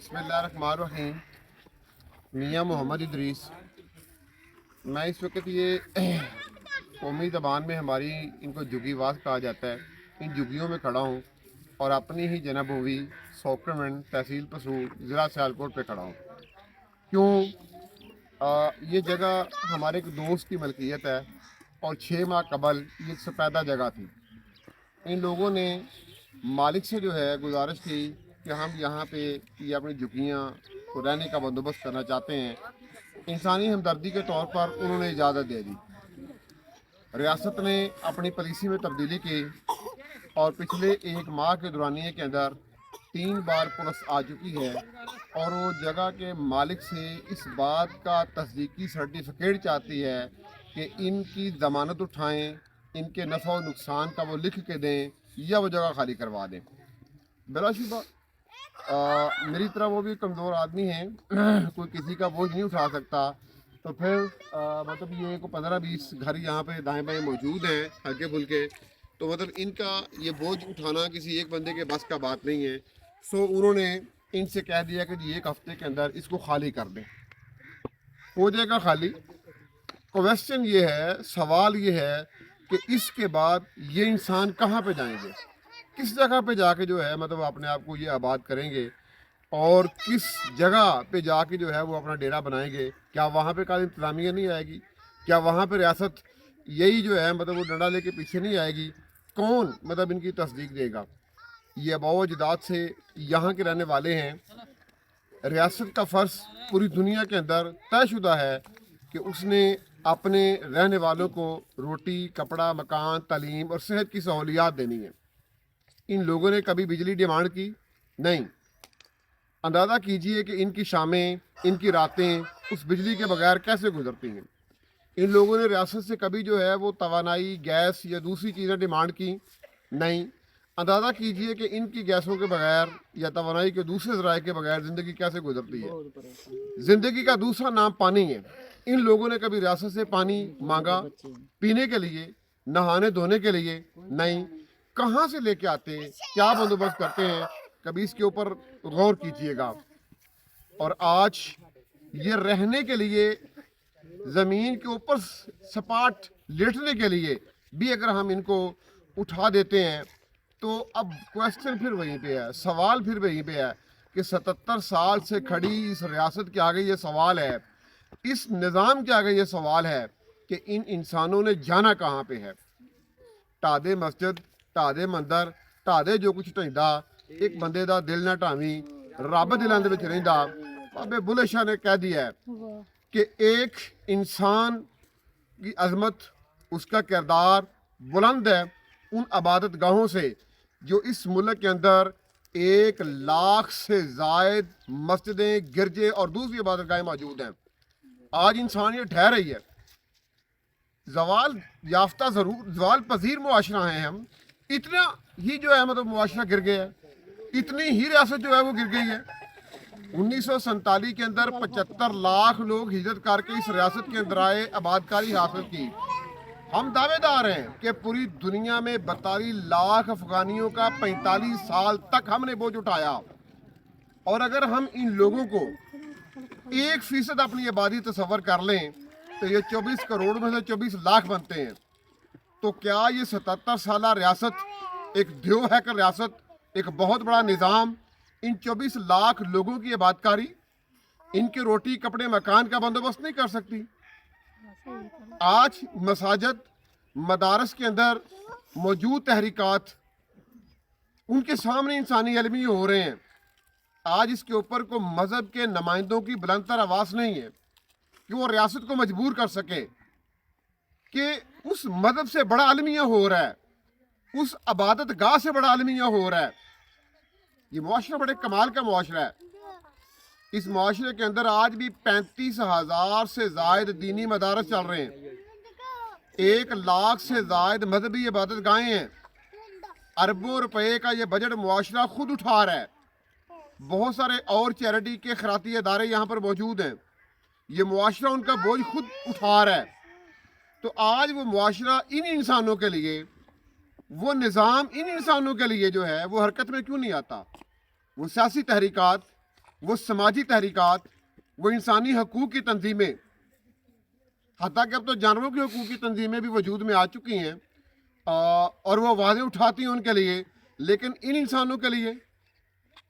बिस्मिल्लाहिर्रहमानिर्रहीम। मियाँ मोहम्मद इदरीस। मैं इस वक्त ये कौमी ज़बान में हमारी इनको जुगीवास कहा जाता है, इन जुगियों में खड़ा हूँ और अपनी ही जनबूवी सौकरमंड तहसील पसूर ज़िला सियालकोट पे खड़ा हूँ। क्यों? ये जगह हमारे एक दोस्त की मलकियत है और 6 माह कबल ये सफेदा जगह थी। इन लोगों ने मालिक से जो है गुजारिश की कि हम यहाँ पे ये अपनी झुग्गियाँ को रहने का बंदोबस्त करना चाहते हैं। इंसानी हमदर्दी के तौर पर उन्होंने इजाज़त दे दी। रियासत ने अपनी पॉलिसी में तब्दीली की और पिछले 1 माह के दौरानिए के अंदर 3 बार पुलिस आ चुकी है और वो जगह के मालिक से इस बात का तस्दीकी सर्टिफिकेट चाहती है कि इनकी ज़मानत उठाएं, इनके नफ़ा और नुकसान का वो लिख के दें या वो जगह खाली करवा दें। बिलाशुबा मेरी तरह वो भी कमज़ोर आदमी हैं कोई किसी का बोझ नहीं उठा सकता, तो फिर मतलब ये को 15-20 घर यहाँ पे दाएं बाएं मौजूद हैं हल्के फुल्के, तो मतलब इनका ये बोझ उठाना किसी एक बंदे के बस का बात नहीं है। सो उन्होंने इनसे कह दिया कि जी 1 हफ्ते के अंदर इसको खाली कर दें, हो जाएगा खाली। क्वेश्चन ये है, सवाल ये है कि इसके बाद ये इंसान कहाँ पे जाएंगे, किस जगह पे जाके जो है मतलब अपने आप को ये आबाद करेंगे और किस जगह पे जाके जो है वो अपना डेरा बनाएंगे। क्या वहाँ पे काल इंतज़ामिया नहीं आएगी? क्या वहाँ पे रियासत यही जो है मतलब वो डंडा लेके पीछे नहीं आएगी? कौन मतलब इनकी तस्दीक देगा? ये आबाओ अजदाद से यहाँ के रहने वाले हैं। रियासत का फ़र्ज़ पूरी दुनिया के अंदर तयशुदा है कि उसने अपने रहने वालों को रोटी, कपड़ा, मकान, तालीम और सेहत की सहूलियात देनी है। इन लोगों ने कभी बिजली डिमांड की नहीं। अंदाज़ा कीजिए कि इनकी शामें, इनकी रातें उस बिजली के बगैर कैसे गुजरती हैं। इन लोगों ने रियासत से कभी जो है वो तवानाई, गैस या दूसरी चीज़ें डिमांड की नहीं। अंदाज़ा कीजिए कि इनकी गैसों के बगैर या तवानाई के दूसरे ज़राए के बगैर ज़िंदगी कैसे गुजरती है। ज़िंदगी का दूसरा नाम पानी है। इन लोगों ने कभी रियासत से पानी मांगा पीने के लिए, नहाने धोने के लिए नहीं। कहाँ से लेके आते हैं, क्या बंदोबस्त करते हैं, कभी इसके ऊपर गौर कीजिएगा। और आज ये रहने के लिए ज़मीन के ऊपर सपाट लेटने के लिए भी अगर हम इनको उठा देते हैं तो अब क्वेश्चन फिर वहीं पे है, सवाल फिर वहीं पे है कि 77 साल से खड़ी इस रियासत के आगे ये सवाल है, इस निज़ाम के आगे ये सवाल है कि इन इंसानों ने जाना कहाँ पे है। ढादे मस्जिद, ढादे मंदिर, ढादे जो कुछ ढांदा, एक बंदे दा दिल ना ढावी, रब दिलों दे विच रहिंदा। बाबे बुल्ले शाह ने कह दिया है कि एक इंसान की अजमत, उसका किरदार बुलंद है उन इबादत गाहों से जो इस मुल्क के अंदर 1 लाख से ज़ायद मस्जिदें, गिरजे और दूसरी इबादत गाहें मौजूद हैं। आज इंसानियत ठहर रही है। जवाल याफ्ता ज़रूर, जवाल पजीर मुआशरा हैं हम। इतना ही जो है मतलब मुआशरा गिर गया है, इतनी ही रियासत जो है वो गिर गई है। 1947 के अंदर 75 लाख लोग हिजरत करके इस रियासत के अंदर आए, आबादकारी हासिल की। हम दावेदार हैं कि पूरी दुनिया में 42 लाख अफगानियों का 45 साल तक हमने बोझ उठाया। और अगर हम इन लोगों को 1% अपनी आबादी तस्वर कर लें तो ये 24 करोड़ में से 24 लाख बनते हैं। तो क्या ये 77 साल रियासत एक ध्यो है कि रियासत एक बहुत बड़ा निज़ाम इन 24 लाख लोगों की आबादकारी, इनके रोटी, कपड़े, मकान का बंदोबस्त नहीं कर सकती? आज मसाजिद, मदारस के अंदर मौजूद तहरीकात, उनके सामने इंसानी अलमी हो रहे हैं। आज इसके ऊपर को मज़हब के नुमाइंदों की बुलंदतर आवाज़ नहीं है कि वो रियासत को मजबूर कर सके कि उस मज़हब से बड़ा अलमिया हो रहा है, उस इबादत गाह से बड़ा अलमिया हो रहा है। ये मुआशरा बड़े कमाल का मुआशरा है। इस मुआशरे के अंदर आज भी 35,000 से ज़ायद दीनी मदारस चल रहे हैं। 1 लाख से ज़ायद मजहबी इबादत गाहें हैं। अरबों रुपए का ये बजट मुआशरा खुद उठा रहा है। बहुत सारे और चैरिटी के खैराती अदारे यहाँ पर मौजूद हैं। ये मुआशरा उनका बोझ खुद उठा रहा है। तो आज वो मुआशरा इन इंसानों के लिए, वो निज़ाम इन इंसानों के लिए जो है वो हरकत में क्यों नहीं आता? वो सियासी तहरीकात, वो समाजी तहरीकात, वो इंसानी हकूक़ की तंजीमें, हत्ता कि अब तो जानवरों के हकूक़ की तंजीमें भी वजूद में आ चुकी हैं और वो आवाज़ें उठाती हैं उनके लिए, लेकिन इन इंसानों के लिए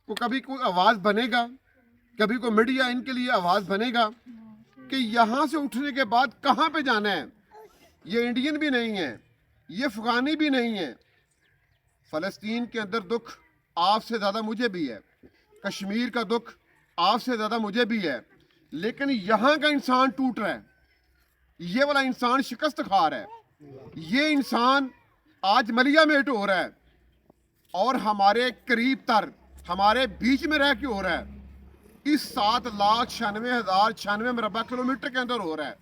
को कभी कोई आवाज़ बनेगा, कभी कोई मीडिया इनके लिए आवाज़ बनेगा कि यहाँ से उठने के बाद कहाँ पे जाना है? ये इंडियन भी नहीं है, ये अफ़गानी भी नहीं है। फ़लस्तीन के अंदर दुख आपसे ज़्यादा मुझे भी है, कश्मीर का दुख आपसे ज़्यादा मुझे भी है, लेकिन यहाँ का इंसान टूट रहा है, ये वाला इंसान शिकस्त खा रहा है, ये इंसान आज मलिया मेट हो रहा है और हमारे करीब तर हमारे बीच में रह के हो रहा है। इस 7,96,096 मरबा किलोमीटर के अंदर हो रहा है।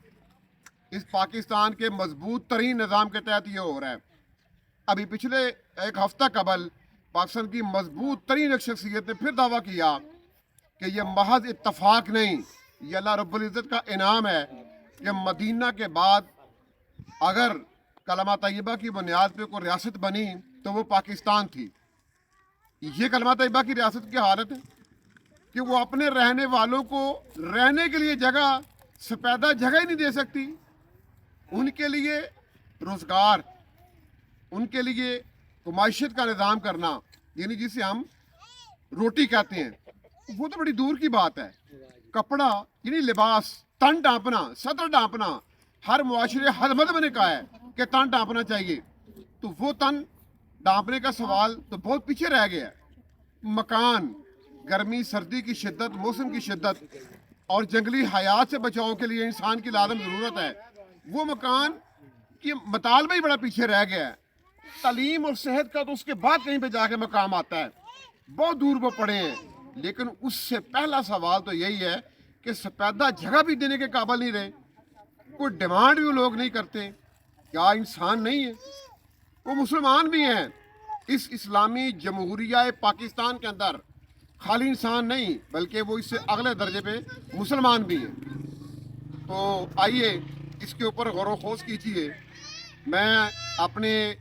इस पाकिस्तान के मजबूत तरीन निज़ाम के तहत ये हो रहा है। अभी पिछले एक हफ्ता कबल पाकिस्तान की मजबूत तरीन एक शख्सियत ने फिर दावा किया कि ये महज इत्तफाक नहीं, ये अल्लाह रब्बुल इज़्ज़त का इनाम है कि मदीना के बाद अगर कलमा तैयबा की बुनियाद पे कोई रियासत बनी तो वो पाकिस्तान थी। ये कलमा तैयबा की रियासत की हालत है कि वो अपने रहने वालों को रहने के लिए जगह, सफेदा जगह ही नहीं दे सकती। उनके लिए रोज़गार, उनके लिए माइशत का निज़ाम करना, यानी जिसे हम रोटी कहते हैं, वो तो बड़ी दूर की बात है। कपड़ा यानी लिबास, तन ढांपना, सतर ढांपना, हर मुआशरे हर मज़हब ने कहा है कि तन ढांपना चाहिए, तो वो तन ढांपने का सवाल तो बहुत पीछे रह गया है। मकान, गर्मी सर्दी की शिद्दत, मौसम की शिद्दत और जंगली हयात से बचाव के लिए इंसान की लाजम ज़रूरत है। वो मकान की मतालबा ही बड़ा पीछे रह गया है। तालीम और सेहत का तो उसके बाद कहीं पे जाके मकाम आता है, बहुत दूर वो पड़े हैं, लेकिन उससे पहला सवाल तो यही है कि सफेदा जगह भी देने के काबिल नहीं रहे, कोई डिमांड भी लोग नहीं करते। क्या इंसान नहीं है? वो मुसलमान भी हैं। इस इस्लामी जमहूरिया पाकिस्तान के अंदर खाली इंसान नहीं, बल्कि वो इससे अगले दर्जे पे मुसलमान भी हैं। तो आइए इसके ऊपर गौर व खोज कीजिए। मैं अपने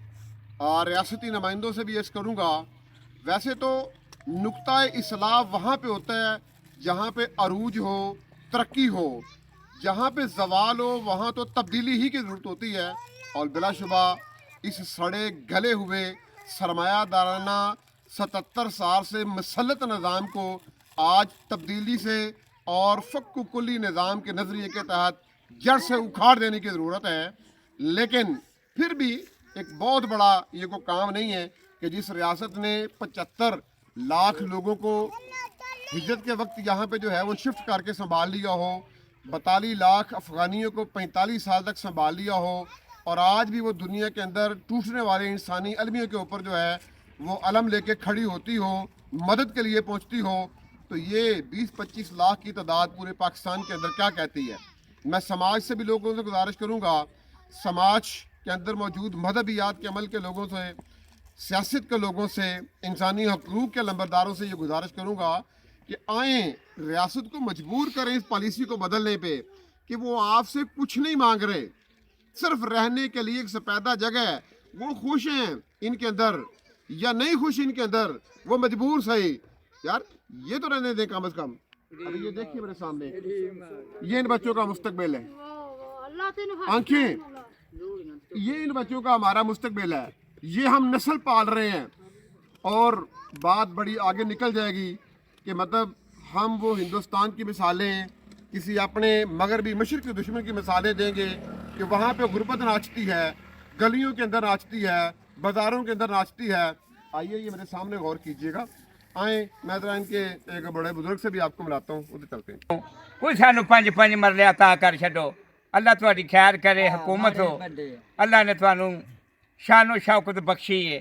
रियासती नुमाइंदों से भी अर्ज़ करूँगा, वैसे तो नुक्ता इस्लाह वहाँ पे होता है जहाँ पे अरूज हो, तरक्की हो, जहाँ पे जवाल हो वहाँ तो तब्दीली ही की ज़रूरत होती है। और बिलाशुबा इस सड़े गले हुए सरमायादाराना 77 साल से मसलत निज़ाम को आज तब्दीली से और फ़क्कु कुल्ली निज़ाम के नज़रिए के तहत जड़ से उखाड़ देने की ज़रूरत है। लेकिन फिर भी एक बहुत बड़ा ये को काम नहीं है कि जिस रियासत ने 75 लाख लोगों को हिजरत के वक्त यहाँ पे जो है वो शिफ्ट करके संभाल लिया हो, 42 लाख अफ़गानियों को 45 साल तक संभाल लिया हो, और आज भी वो दुनिया के अंदर टूटने वाले इंसानी अलमियों के ऊपर जो है वो अलम लेके खड़ी होती हो, मदद के लिए पहुँचती हो, तो ये 20-25 लाख की तादाद पूरे पाकिस्तान के अंदर क्या कहती है। मैं समाज से भी लोगों से गुजारिश करूँगा, समाज के अंदर मौजूद मजहबियात के अमल के लोगों से, सियासत के लोगों से, इंसानी हकूक़ के लंबरदारों से ये गुजारिश करूँगा कि आएँ रियासत को मजबूर करें इस पॉलिसी को बदलने पे कि वो आपसे कुछ नहीं मांग रहे, सिर्फ रहने के लिए एक सफेदा जगह है। वो खुश हैं इनके अंदर या नहीं खुश इनके अंदर, वो मजबूर सही, यार ये तो रहने दें कम अज़ कम। अभी ये देखिए मेरे सामने, ये इन बच्चों का मुस्तकबिल है, आंखें, ये इन बच्चों का हमारा मुस्तकबिल है। ये हम नस्ल पाल रहे हैं और बात बड़ी आगे निकल जाएगी कि मतलब हम वो हिंदुस्तान की मिसालें किसी अपने मगरबी मशरक़ के दुश्मन की मिसालें देंगे कि वहाँ पे गुर्बत नाचती है, गलियों के अंदर नाचती है, बाज़ारों के अंदर नाचती है। आइए ये मेरे सामने गौर कीजिएगा। आए मैं ज़रा इनके एक बड़े बुजुर्ग से भी आपको मिलाता हूँ, उधर चलते हैं। कोई सानू 5-5 मरले अता कर छो। अल्लाह तुहाडी खैर करे, हुकूमत हो, अल्लाह ने तुहानू शानो शौकत बख्शी है,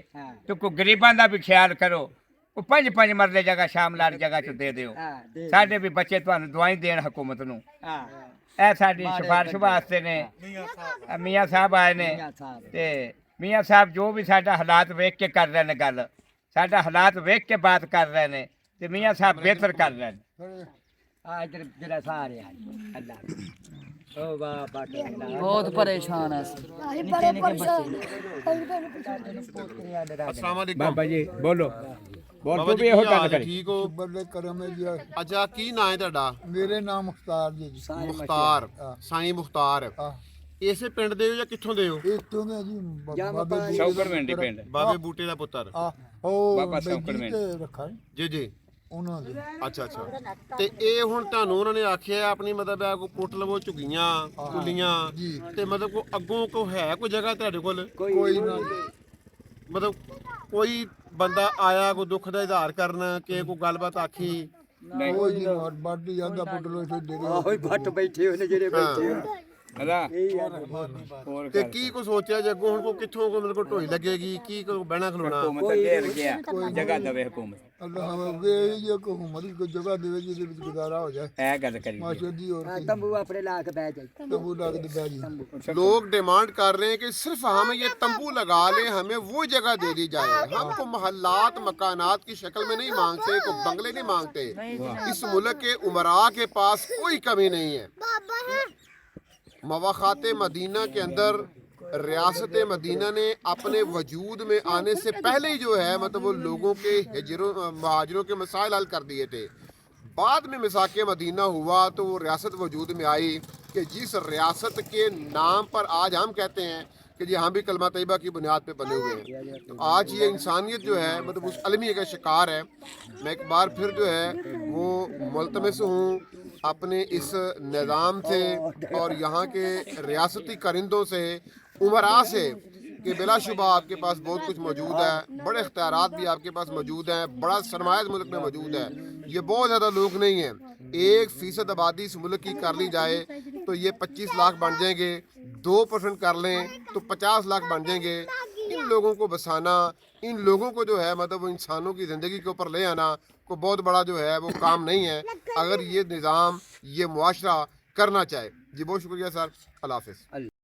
तो कोई गरीबां दा भी ख्याल करो। वो 5-5 मरले जगह शामलार जगह च दे दिओ। साडे भी बच्चे तुहानू दुआई देन हुकूमत नू। ए साडी सिफारिश वास्ते ने मियाँ साहब आए ने, ते मियाँ साहब जो भी साडा हालात वेख के कर रहे ने गल, साडा हालात वेख के बात कर रहे ने, ते मियाँ साहब बेहतर कर रहे ने। बहुत परेशान है। बाबा जी बोलो ਬੋਲ ਬਾਬਾ ਤੂੰ ਜੀ ਵੀ ਇਹੋ ਕੀ ਗੱਲ ਹਾਲ ਹੈ? ਕਰੀ ਠੀਕ ਹੋ? ਬੜੇ ਕਰਮ ਹੈ ਜੀ। ਅੱਛਾ ਕੀ ਨਾਂ ਹੈ ਤੁਹਾਡਾ? ਮੇਰੇ ਨਾਮ ਮੁਖਤਾਰ ਜੀ। ਮੁਖਤਾਰ, ਸਾਈਂ ਮੁਖਤਾਰ। ਆ ਇਸੇ ਪਿੰਡ ਦੇ ਹੋ ਜਾਂ ਕਿੱਥੋਂ ਦੇ ਹੋ? ਇਤੋਂ ਨੇ ਜੀ ਬਾਬੇ ਸ਼ੌਕਰ ਮੰਡੀ ਪਿੰਡ ਬਾਬੇ ਬੂਟੇ ਦਾ ਪੁੱਤਰ। ਆ ਉਹ ਬਾਬਾ ਸ਼ੌਕਰ ਬੈਜੀ ਮਿੰਟ। ਤੇ ਰੱਖਾ ਜੀ ਜੀ। ਉਹਨਾਂ ਦੇ। ਅੱਛਾ ਅੱਛਾ। ਤੇ ਇਹ ਹੁਣ ਤੁਹਾਨੂੰ ਉਹਨਾਂ ਨੇ ਆਖਿਆ ਆਪਣੀ ਮਤਲਬ ਹੈ ਕੋਈ ਪੁੱਟ ਲਵੋ ਝੁਗੀਆਂ ਕੁੱਲੀਆਂ ਜੀ। ਤੇ ਮਤਲਬ ਕੋ ਅੱਗੋਂ ਕੋ ਹੈ ਕੋਈ ਜਗ੍ਹਾ ਤੁਹਾਡੇ ਕੋਲ? ਕੋਈ ਨਾ ਮਤਲਬ ਕੋਈ ਬੰਦਾ ਆਇਆ ਕੋਈ ਦੁੱਖ ਦਾ ਇਜ਼ਹਾਰ ਕਰਨ ਕਿ ਕੋਈ ਗੱਲਬਾਤ ਆਖੀ? ਨਹੀਂ ਉਹ ਜੀ ਬਾਡੀ ਜਾਂਦਾ ਪੁੱਟ ਲੋ ਇੱਥੇ ਡਿੱਗ ਆਹੋ ਹੀ ਭੱਟ ਬੈਠੇ ਹੋਏ ਨੇ ਜਿਹੜੇ ਬੈਠੇ ਹੋਏ। ਅਦਾ ਇਹੀ ਆ ਹੋਰ ਤੇ ਕੀ ਕੋ ਸੋਚਿਆ ਜੇ ਅੱਗੋਂ ਹੁਣ ਕੋ ਕਿੱਥੋਂ ਕੋ ਮਤਲਬ ਕੋ ਢੋਈ ਲੱਗੇਗੀ ਕੀ ਕੋ ਬਹਿਣਾ ਖਲੋਣਾ? ਹਕੂਮਤ ਅੱਗੇ ਗਿਆ ਜਗ੍ਹਾ ਦਵੇ ਹਕੂਮਤ ਅੱਲਾਹ ਹਵੇ ਇਹ ਕੋ ਹਮਾਰੀ ਕੋਈ ਜਗ੍ਹਾ ਦੇਵੇ ਜਿਹਦੇ ਵਿੱਚ ਗੁਜ਼ਾਰਾ ਹੋ ਜਾਏ ਇਹ ਗੱਲ ਕਰੀ ਮਾਸ਼ਾ ਜੀ। और ਹਾਂ, ਤੰਬੂ ਆਪਣੇ ਲਾ ਕੇ ਬਹਿ ਜਾਈ। तंबू लग दे जी। लोग डिमांड कर रहे हैं कि सिर्फ हमें ये तंबू लगा लें, हमें वो जगह दे दी जाए। हमको महल्लात मकानात की शक्ल में नहीं मांगते, कोई बंगले नहीं मांगते। इस मुल्क के उमरा के पास कोई कमी नहीं है। मवाखात मदीना के अंदर रियासत मदीना ने अपने वजूद में आने से पहले ही जो है मतलब वो लोगों के महाजरों के मसाइल हल कर दिए थे। बाद में मिसाक मदीना हुआ तो वो रियासत वजूद में आई कि जिस रियासत के नाम पर आज हम कहते हैं कि जी हम भी कलमा तैयबा की बुनियाद पे बने हुए हैं। तो आज ये इंसानियत जो है मतलब उस अलमिया का शिकार है। मैं एक बार फिर जो है वो मुल्तमस हूँ अपने इस निज़ाम से और यहाँ के रियासती करिंदों से उमरा से कि बिलाशुबा आपके पास बहुत कुछ मौजूद है, बड़े इख्तियारात भी आपके पास मौजूद हैं, बड़ा सरमाया इस मुल्क में मौजूद है। ये बहुत ज़्यादा लोग नहीं हैं। 1% आबादी इस मुल्क की कर ली जाए तो ये 25 लाख बन जाएंगे, 2% कर लें तो 50 लाख बन जाएंगे। इन लोगों को बसाना, इन लोगों को जो है मतलब वो इंसानों की ज़िंदगी के ऊपर ले आना को बहुत बड़ा जो है वो काम नहीं है अगर ये निज़ाम ये मुआशरा करना चाहे। जी बहुत शुक्रिया सर, अल्लाह हाफ़िज़।